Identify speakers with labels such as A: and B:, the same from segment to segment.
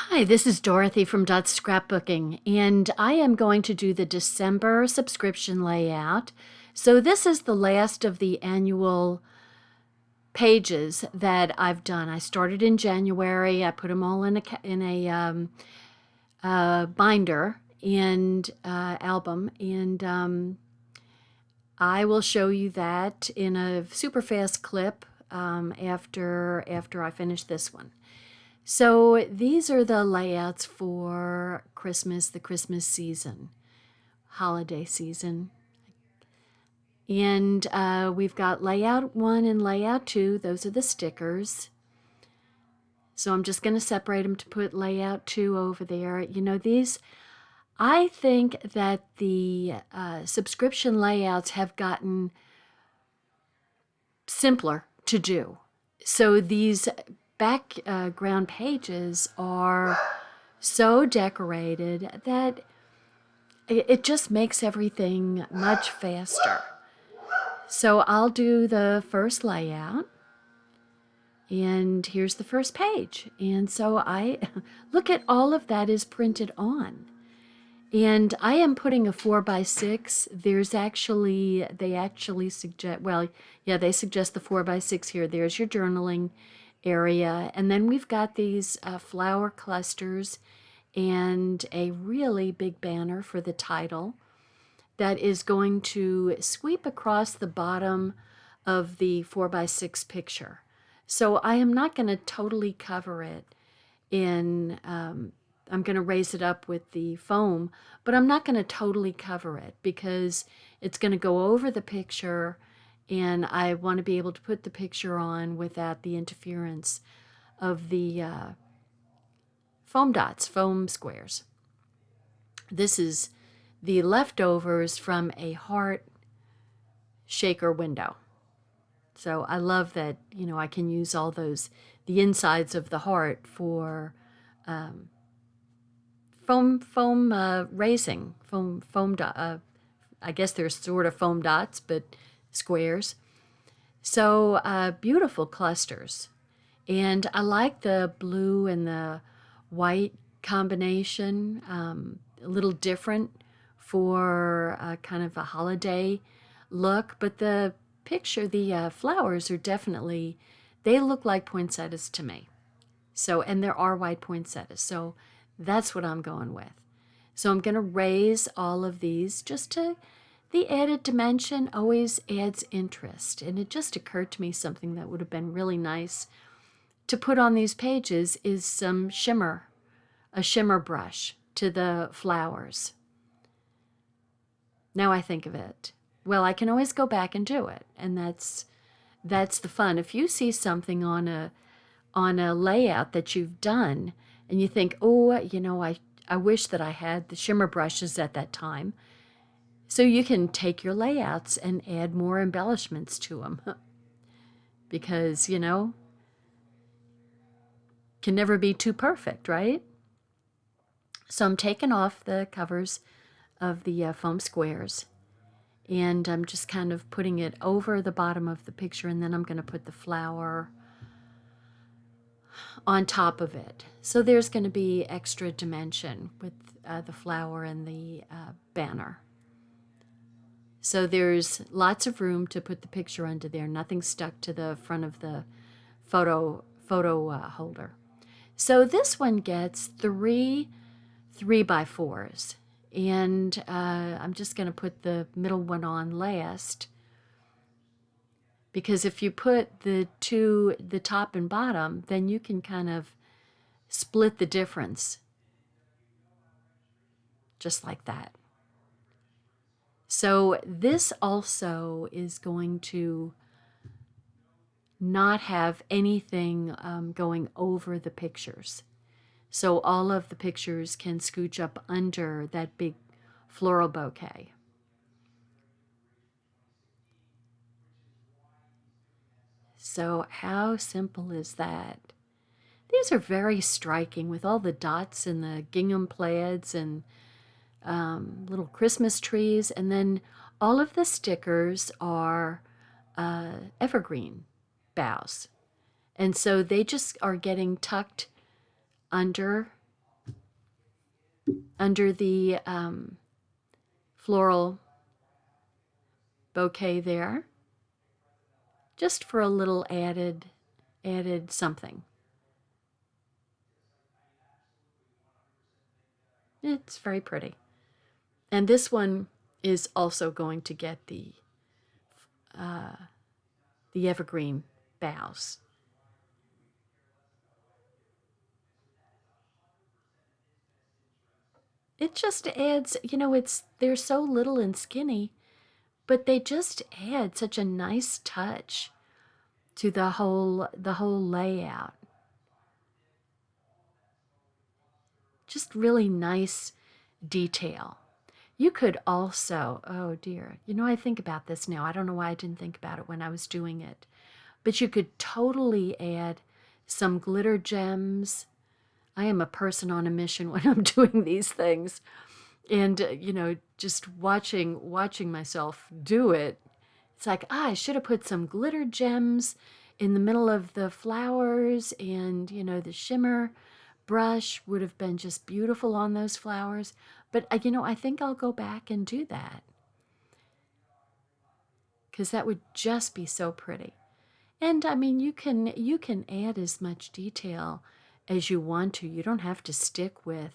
A: Hi, this is Dorothy from Dot Scrapbooking, and I am going to do the December subscription layout. So this is the last of the annual pages that I've done. I started in January. I put them all in a binder and album, and I will show you that in a super fast clip after I finish this one. So these are the layouts for Christmas, the Christmas season, holiday season. And we've got layout 1 and layout 2. Those are the stickers. So I'm just going to separate them to put layout 2 over there. You know, I think that the subscription layouts have gotten simpler to do. So these background pages are so decorated that it just makes everything much faster. So I'll do the first layout, and here's the first page. And so I look at all of that is printed on. And I am putting a 4x6. They actually suggest, well, yeah, they suggest the 4x6 here. There's your journaling area. And then we've got these flower clusters and a really big banner for the title that is going to sweep across the bottom of the 4x6 picture. So I am not going to totally cover it I'm going to raise it up with the foam, but I'm not going to totally cover it because it's going to go over the picture, and I want to be able to put the picture on without the interference of the foam squares. This is the leftovers from a heart shaker window. So I love that, I can use all the insides of the heart for raising, I guess they're sort of foam dots, but squares. So beautiful clusters. And I like the blue and the white combination, a little different for kind of a holiday look. But the flowers are definitely, they look like poinsettias to me. So, and there are white poinsettias. So that's what I'm going with. So I'm going to raise all of these just to, the added dimension always adds interest. And it just occurred to me something that would have been really nice to put on these pages is some shimmer, a shimmer brush to the flowers. Now I think of it. Well, I can always go back and do it. And that's the fun. If you see something on a layout that you've done and you think, oh, I wish that I had the shimmer brushes at that time. So you can take your layouts and add more embellishments to them. Because, can never be too perfect, right? So I'm taking off the covers of the foam squares. And I'm just kind of putting it over the bottom of the picture, and then I'm going to put the flower on top of it. So there's going to be extra dimension with the flower and the banner. So there's lots of room to put the picture under there. Nothing stuck to the front of the photo holder. So this one gets 3 3x4s. And I'm just going to put the middle one on last. Because if you put the top and bottom, then you can kind of split the difference. Just like that. So this also is going to not have anything going over the pictures. So all of the pictures can scooch up under that big floral bouquet. So how simple is that? These are very striking with all the dots and the gingham plaids and little Christmas trees. And then all of the stickers are evergreen boughs. And so they just are getting tucked under under the floral bouquet there, just for a little added something. It's very pretty. And this one is also going to get the evergreen boughs. It just adds, they're so little and skinny, but they just add such a nice touch to the whole layout. Just really nice detail. You could also, oh dear, I think about this now. I don't know why I didn't think about it when I was doing it. But you could totally add some glitter gems. I am a person on a mission when I'm doing these things. And, just watching myself do it, it's like, I should have put some glitter gems in the middle of the flowers, and, the shimmer brush would have been just beautiful on those flowers. But, I think I'll go back and do that, because that would just be so pretty. And, you can add as much detail as you want to. You don't have to stick with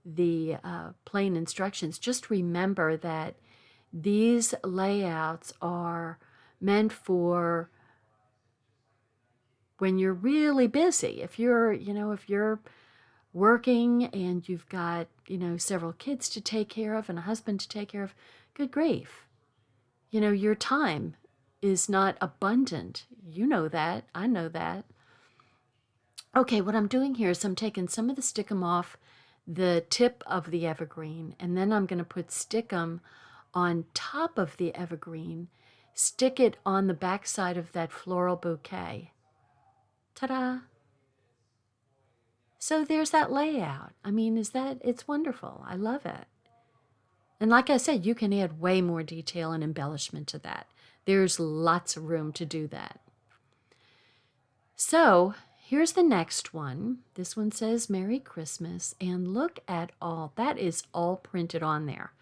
A: the plain instructions. Just remember that these layouts are meant for when you're really busy. If you're working and you've got, several kids to take care of and a husband to take care of, good grief. Your time is not abundant. You know that. I know that. Okay, what I'm doing here is I'm taking some of the stickum off the tip of the evergreen, and then I'm going to put stickum on top of the evergreen, stick it on the back side of that floral bouquet. Ta-da! So there's that layout. It's wonderful. I love it. And like I said, you can add way more detail and embellishment to that. There's lots of room to do that. So here's the next one. This one says Merry Christmas, and look at all. That is all printed on there.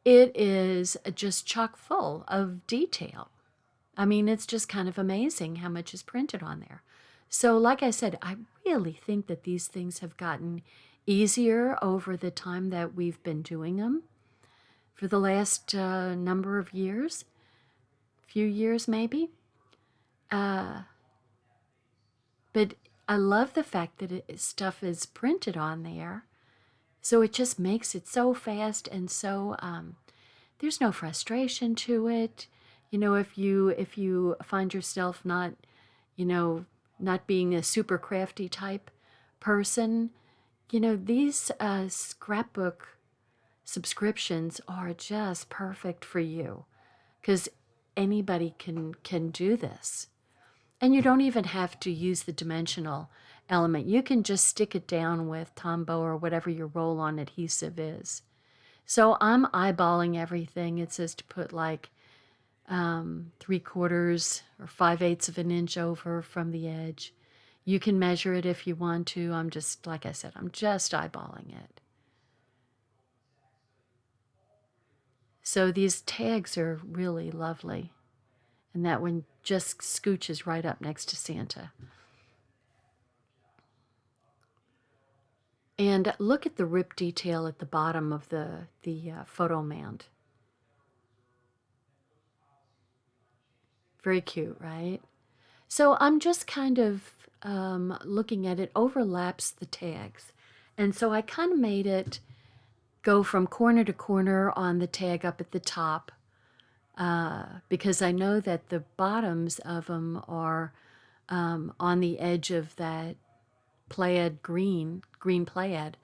A: It is just chock full of detail. It's just kind of amazing how much is printed on there. So like I said, I really think that these things have gotten easier over the time that we've been doing them for the last number of years, few years maybe. But I love the fact that stuff is printed on there. So it just makes it so fast, and so there's no frustration to it. If you find yourself not being a super crafty type person, these scrapbook subscriptions are just perfect for you, because anybody can do this. And you don't even have to use the dimensional element. You can just stick it down with Tombow or whatever your roll-on adhesive is. So I'm eyeballing everything. It says to put like 3/4 or 5/8 of an inch over from the edge. You can measure it if you want to. I'm just, like I said, I'm just eyeballing it. So these tags are really lovely. And that one just scooches right up next to Santa. And look at the rip detail at the bottom of the photo mount. Very cute, right? So I'm just kind of looking at it, overlaps the tags. And so I kind of made it go from corner to corner on the tag up at the top, because I know that the bottoms of them are on the edge of that plaid green plaid.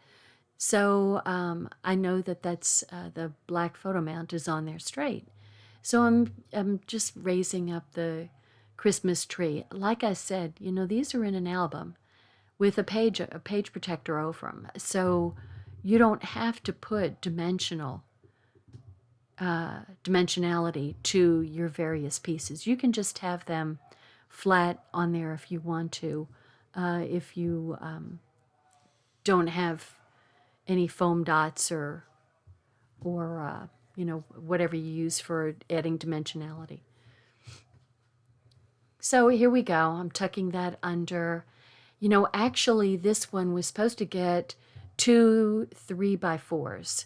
A: So I know that that's the black photo mount is on there straight. So I'm just raising up the Christmas tree. Like I said, these are in an album with a page protector over them. So you don't have to put dimensionality to your various pieces. You can just have them flat on there if you want to. If you don't have any foam dots or whatever you use for adding dimensionality. So here we go. I'm tucking that under. Actually, this one was supposed to get 2 3x4s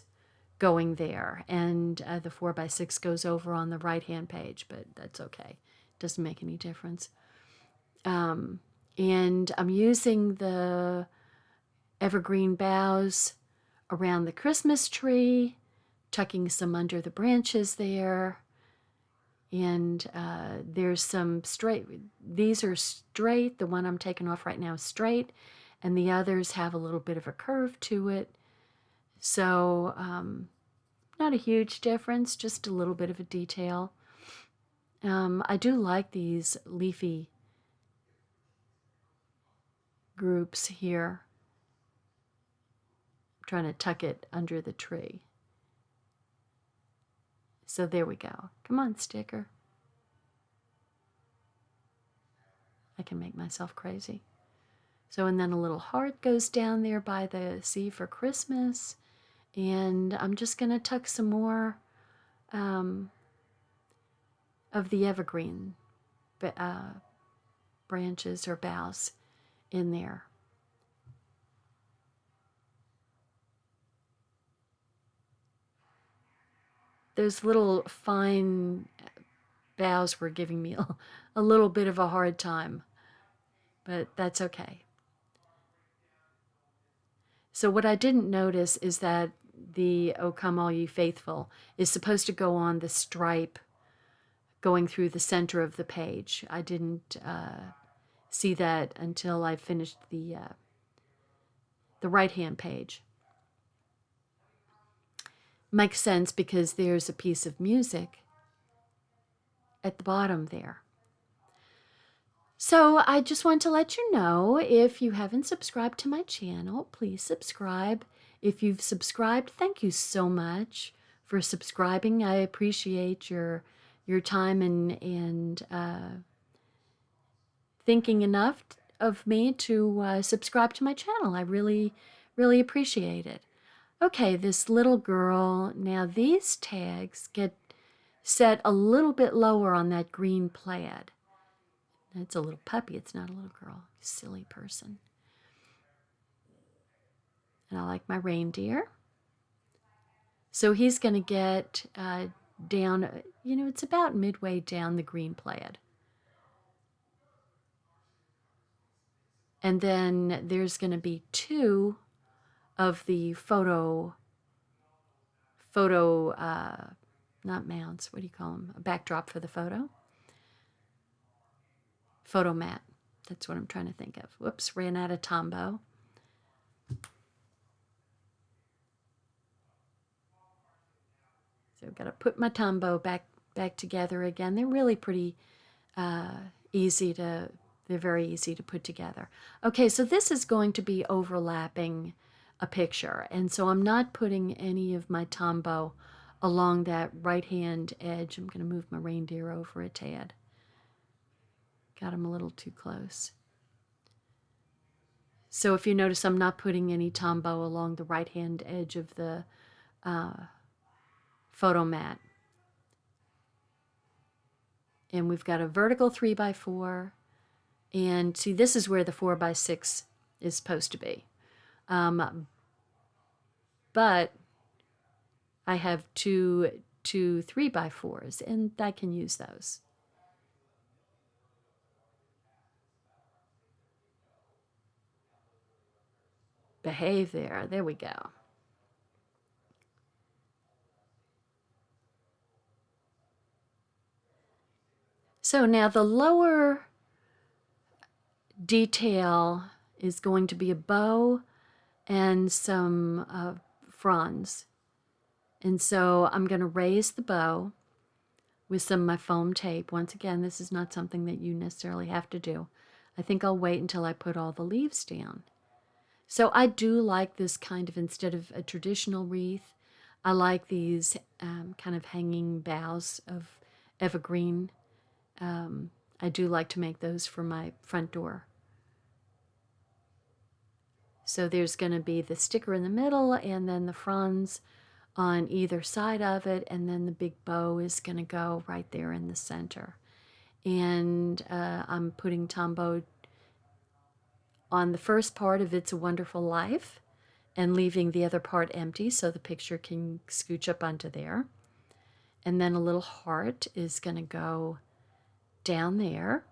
A: going there, and the 4x6 goes over on the right-hand page, but that's okay. Doesn't make any difference. And I'm using the evergreen boughs around the Christmas tree, tucking some under the branches there. And there's some straight. These are straight. The one I'm taking off right now is straight, and the others have a little bit of a curve to it. So not a huge difference, just a little bit of a detail. I do like these leafy groups here. I'm trying to tuck it under the tree. So there we go. Come on, sticker. I can make myself crazy. So, and then a little heart goes down there by the sea for Christmas. And I'm just going to tuck some more of the evergreen branches or boughs in there. Those little fine boughs were giving me a little bit of a hard time, but that's okay. So what I didn't notice is that the O Come All Ye Faithful is supposed to go on the stripe going through the center of the page. I didn't see that until I finished the right-hand page. Makes sense because there's a piece of music at the bottom there. So I just want to let you know, if you haven't subscribed to my channel, please subscribe. If you've subscribed, thank you so much for subscribing. I appreciate your time and thinking enough of me to subscribe to my channel. I really, really appreciate it. Okay, this little girl, now these tags get set a little bit lower on that green plaid. It's a little puppy, it's not a little girl. Silly person. And I like my reindeer. So he's going to get down, it's about midway down the green plaid. And then there's going to be 2 of the photo, not mounts, what do you call them? A backdrop for the photo. Photo mat. That's what I'm trying to think of. Whoops, ran out of Tombow. So I've got to put my Tombow back together again. They're really pretty easy to, they're very easy to put together. Okay, so this is going to be overlapping a picture. And so I'm not putting any of my Tombow along that right-hand edge. I'm going to move my reindeer over a tad. Got him a little too close. So if you notice, I'm not putting any Tombow along the right-hand edge of the photo mat. And we've got a vertical 3x4. And see, this is where the 4x6 is supposed to be. But I have two 3x4s, and I can use those. Behave there. There we go. So now the lower detail is going to be a bow and some fronds. And so I'm going to raise the bow with some of my foam tape. Once again, this is not something that you necessarily have to do. I think I'll wait until I put all the leaves down. So I do like this kind of, instead of a traditional wreath, I like these kind of hanging boughs of evergreen. I do like to make those for my front door. So there's going to be the sticker in the middle and then the fronds on either side of it, and then the big bow is going to go right there in the center. And I'm putting Tombow on the first part of It's a Wonderful Life and leaving the other part empty so the picture can scooch up onto there. And then a little heart is going to go down there.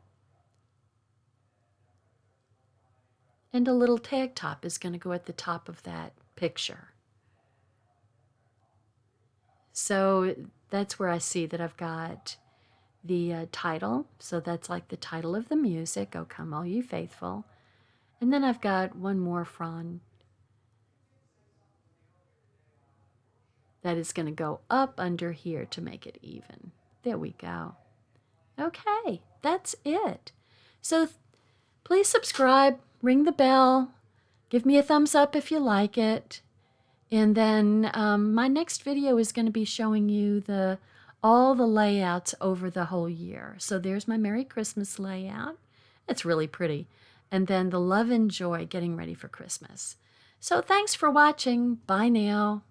A: And a little tag top is going to go at the top of that picture. So that's where I see that I've got the title. So that's like the title of the music, "O Come All You Faithful." And then I've got one more frond that is going to go up under here to make it even. There we go. Okay, that's it. So please subscribe, ring the bell, give me a thumbs up if you like it. And then my next video is going to be showing you all the layouts over the whole year. So there's my Merry Christmas layout. It's really pretty. And then the Love and Joy, getting ready for Christmas. So thanks for watching. Bye now.